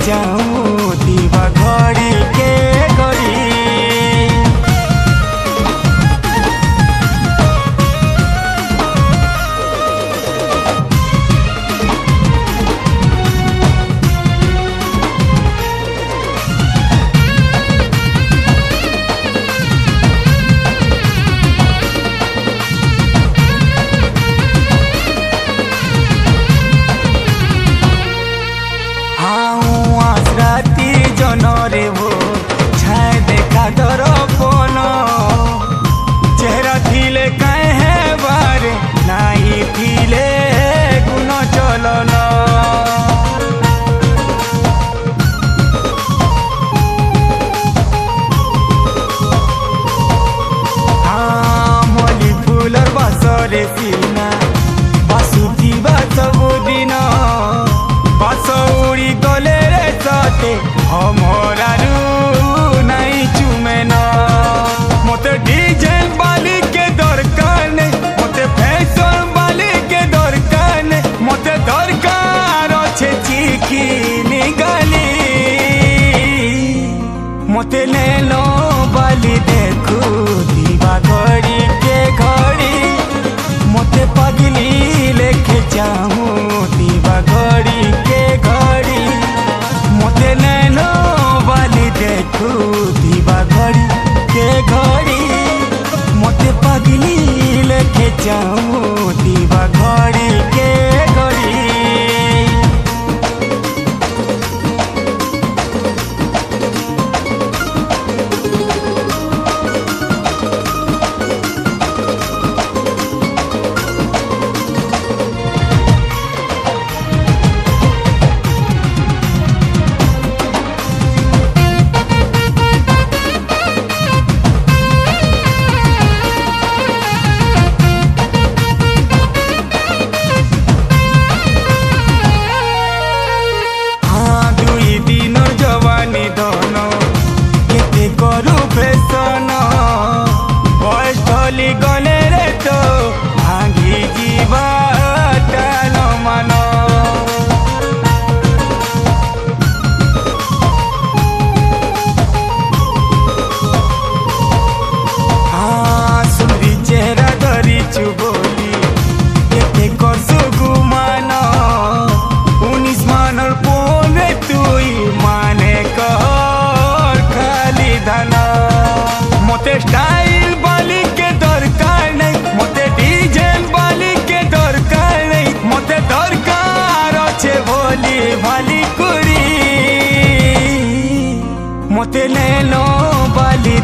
चाहूँगा घड़ी के घड़ी। जनरे वो छाए देखा दर्पण चेहरा थिले कहे बारे नहीं थिले गुण चलन। हाँ मल्ली फूलर बसरे सीना बासुथिबा सबुदिन बास उड़ी गले रे सते हमरा नहीं चुमेन। मते डिजाइन वाली के दरकार नहीं, मते फैशन वाली के दरकार नहीं, मते दरकार अच्छे चिकिनी गाली। मते लेलो वाली देखू दीवा घड़ी के घड़ी। मते पगली लेके जाऊँ दीवा घड़ी के घड़ी। मते नैनो वाली देखू दीवा घड़ी के घड़ी। मते पगली लेके जाऊँ दीवा घड़ी के घड़ी। करू फैशन बयस ढली गले रे तो भांगी जीवा टाल मान। हाँ सुरी चेहरा धरी चुबोली एते करसु गुमान 19 मानर पोले तुई माने कर खाली धना। मते स्टाइल वाली के दरकार नहीं, मते डिजाइन वाली के दरकार नहीं, मते दरकार अच्छे भोली भाली कुड़ी। मते लेलो वाली